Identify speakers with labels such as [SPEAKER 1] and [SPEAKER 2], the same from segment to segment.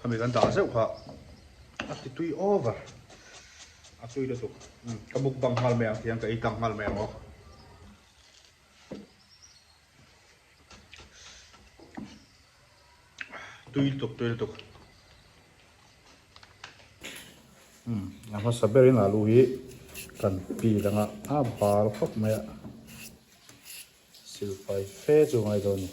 [SPEAKER 1] kami kan da zeu kha ati tui over atui le tu kamuk bang hal me ang ka itang hal me mo tui tuk ama saberin alu hi kan pi langa a bal khop maya silpai fe chu ngai do ni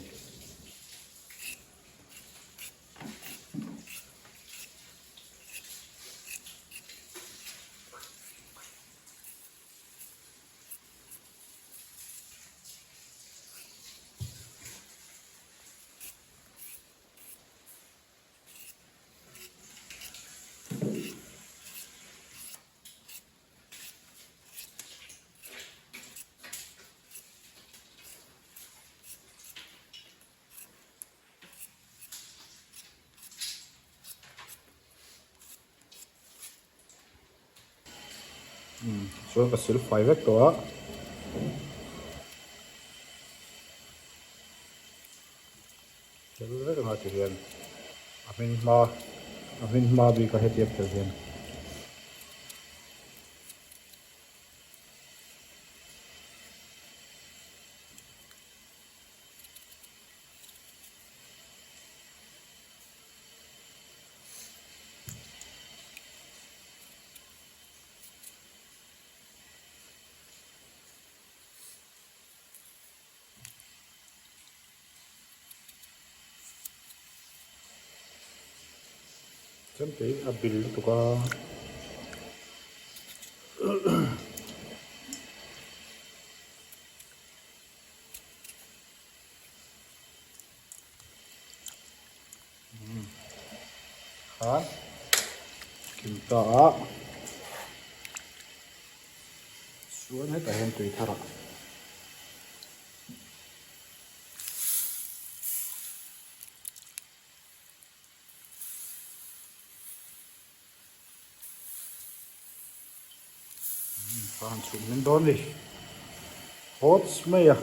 [SPEAKER 1] so ka silpai vek to a chelu vek ma ti hian amin ma bi ka hetiap tel hian Sampai abil tu ka ha kita suan hai ta hen tui thara pan chum min don đi hot mai à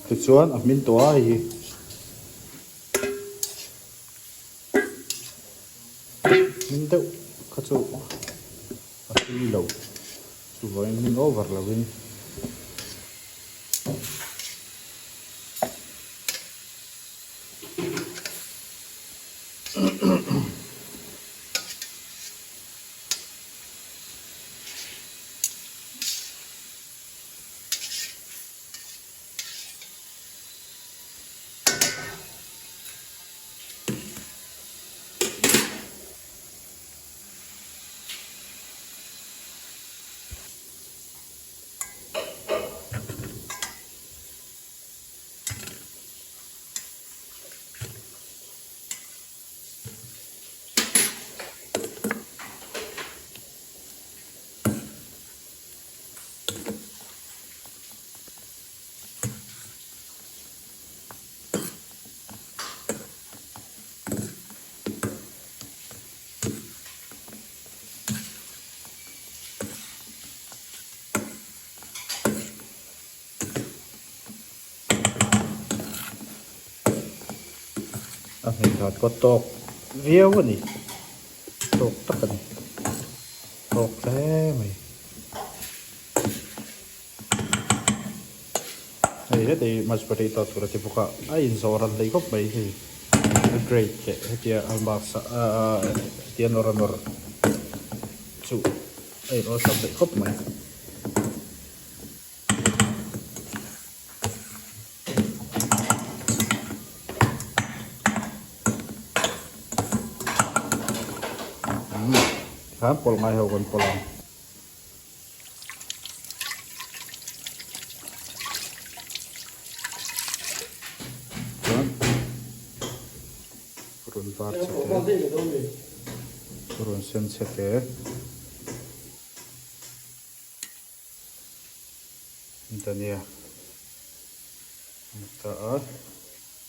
[SPEAKER 1] thì chuan a min to hi min deuh kha chu a hi lo chu vai min over lo in hình hạt có tộc riêu quá nhỉ tộc tất cả này tộc thế mày này hết thì mashed potato tụi nó chỉ buka ai zoran lấy gốc mày thì great cái thì ăn bạc tiền nor chú ai nó sắp lấy gốc mày hả pol ngai ho kon polang purun var chete purunsen chete dhania ta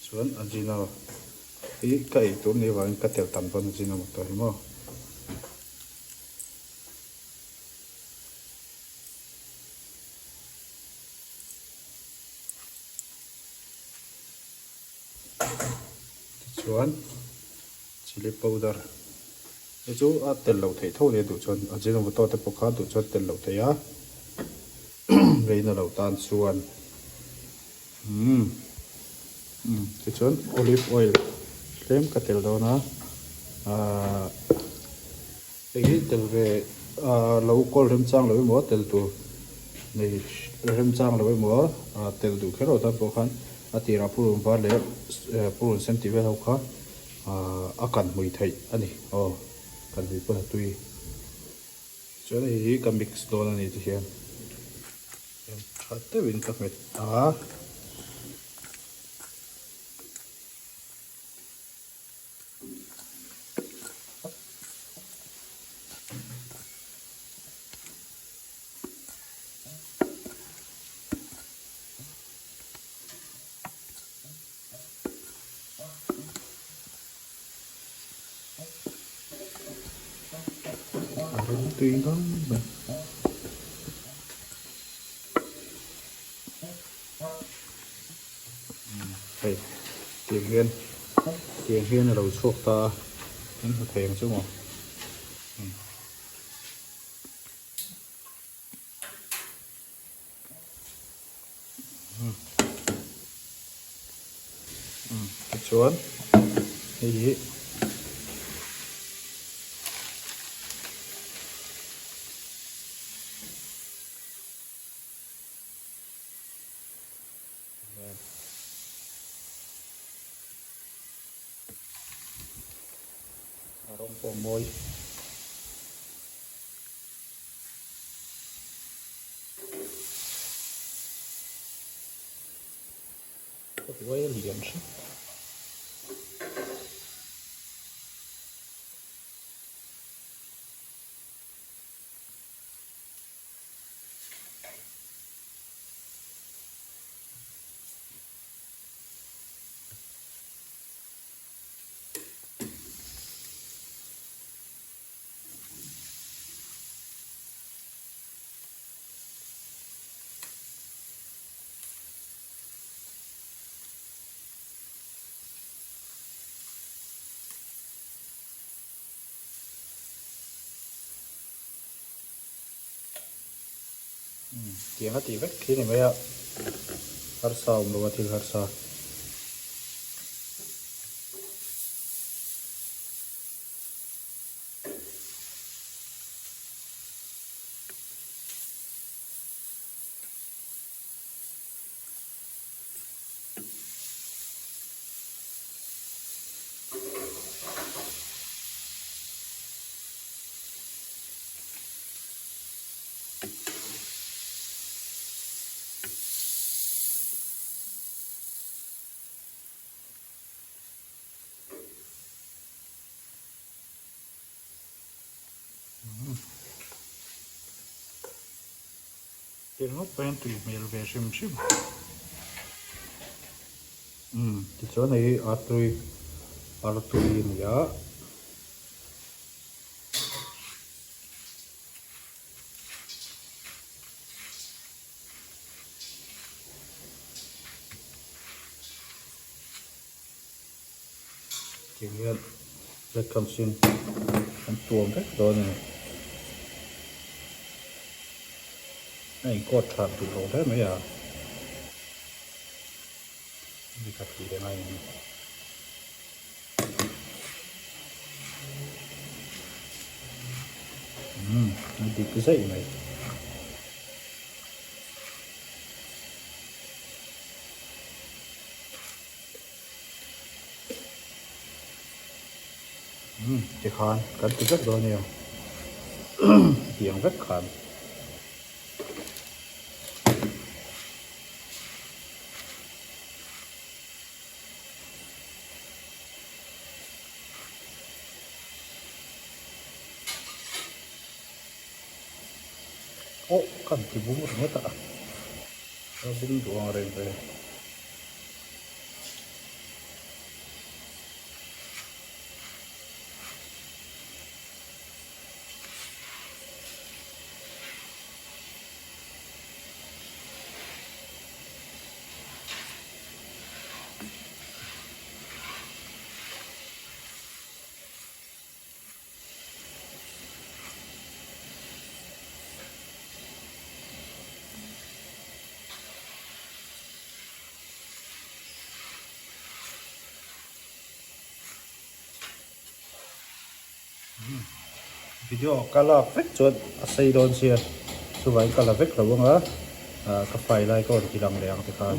[SPEAKER 1] chuan ajino i kai tur ni wang ka tel tam ton ajino mo to mo chuan chili powder chú tel lâu thấy thâu này đủ chọn ajino moto te pokah đủ chọn tel lâu thấy á vậy nó lâu tan suan cái chọn olive oil kem cái tel đó na cái tel về lâu col rem chang lâu mới tel tu này rem chang lâu mới tel đủ cái rồi tan pokah tira purun var le purunsen ti ve ho kha akan mui thei ani kan vi pa tui chole hi ka mix do na ni ti hian khatte win ka met tùy đó đây tiền hiên là đầu suốt ta nó thèm chứ mà cái chuối cái gì rong po môi quay liền sắc tiếng hát tí vết khi này mấy ạ har sao mà đồ thì har sao tiếng nó quen tùy mèo về sim sim cái chỗ này artui nhá chỉ hiện rất cầm xin ăn tuồng cách đó này này cột thật tụi lỗ thế mấy à đi cắt gì thế này nó đi cứ dậy này chỉ khan cắt từ rất rồi nhiều tiếng rất khan kan ti bung ro ta bung doang re pe video kala vek chuan a sei don sia chuwai kala vek lo anga ka fai lai ko ki dang leang te khan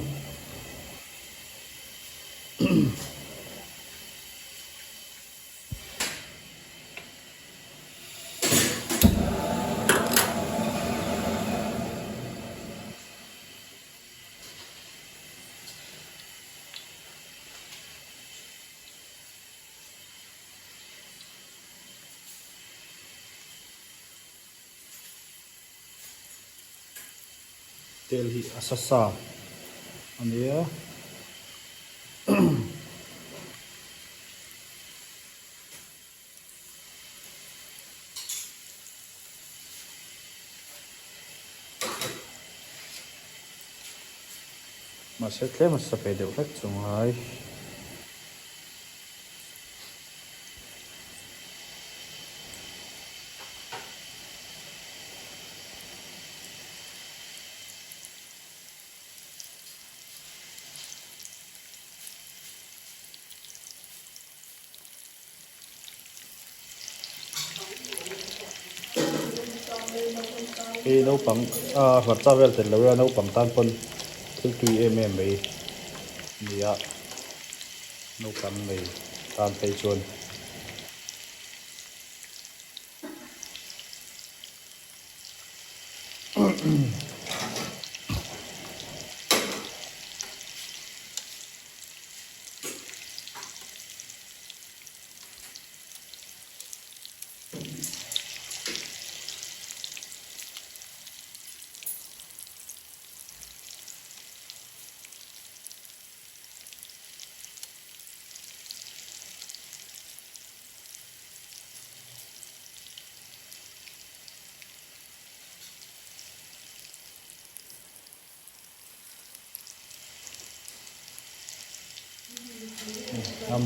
[SPEAKER 1] tel hi asasa ania mà sẽ thế mà sẽ phải đều hết xuốngហើយcái nấu bằng vật ta về thì lâu ra nấu bằng tan phân thứ tùy em ấy gì ạ nấu bằng này tan tay chuồn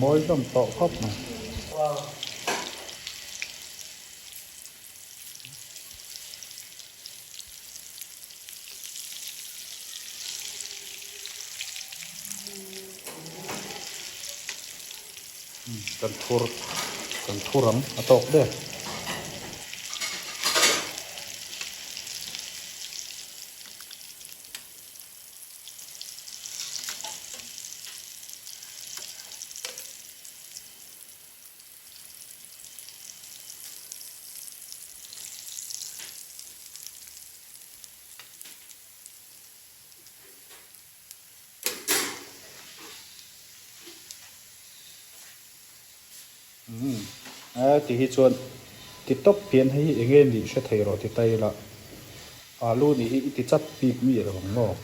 [SPEAKER 1] mỗi trong tổ khóc mà cần thua lắm tộc đấy thì hi chuan thì top pian hi engem ni sẽ thấy rồi thì tay là alu ni thì chắt pip mi rồi ngô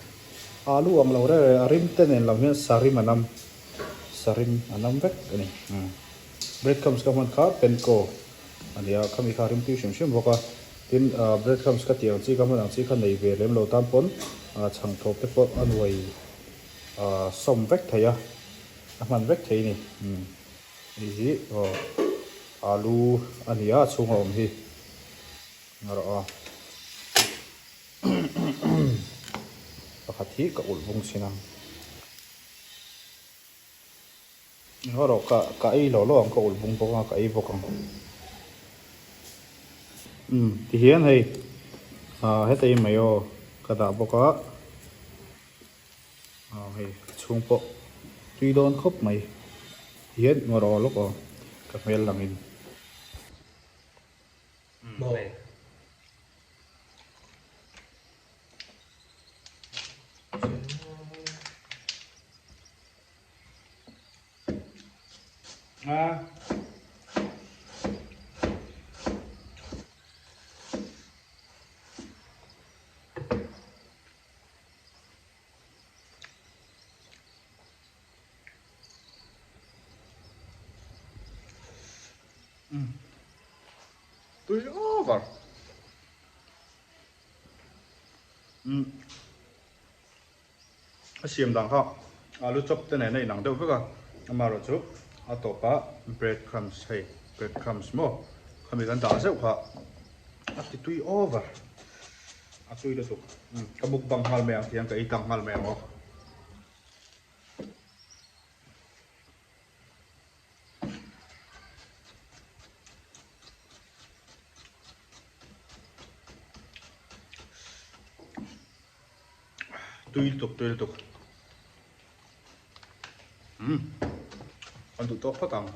[SPEAKER 1] alu ang lo ra rim ten làm hiện sarim anam vek ani breadcrumbs ka man kha penko ania khami kha rim ti shim shim boka tin breadcrumbs ka tiang chi ka man chi kha nei ve lem lo tam pon chang thop te pot anwai som vek thaya man vek thei ni hi alu ania chung om hi ngaro pakhat hi ka ulbung sinam ngaro ka ai lo lo ang ka ulbung boka ka ai bokang thì hiền hay hết tay mayo ka da boka hay chung po tuy don khop mai hiền ngaro lo ko ka mel langin Tui over. Siam dang ha. Alu chop te này nang đâu veka. Amaro chu. Atopa breadcrumbs hay. Breadcrumbs mo. Kami kan da seu ha. Ati tui over. Atui da tu. Kamuk bang hal me ang tiang ka itang hal me mo. tùy tục. Ăn tụi tốt phát tặng.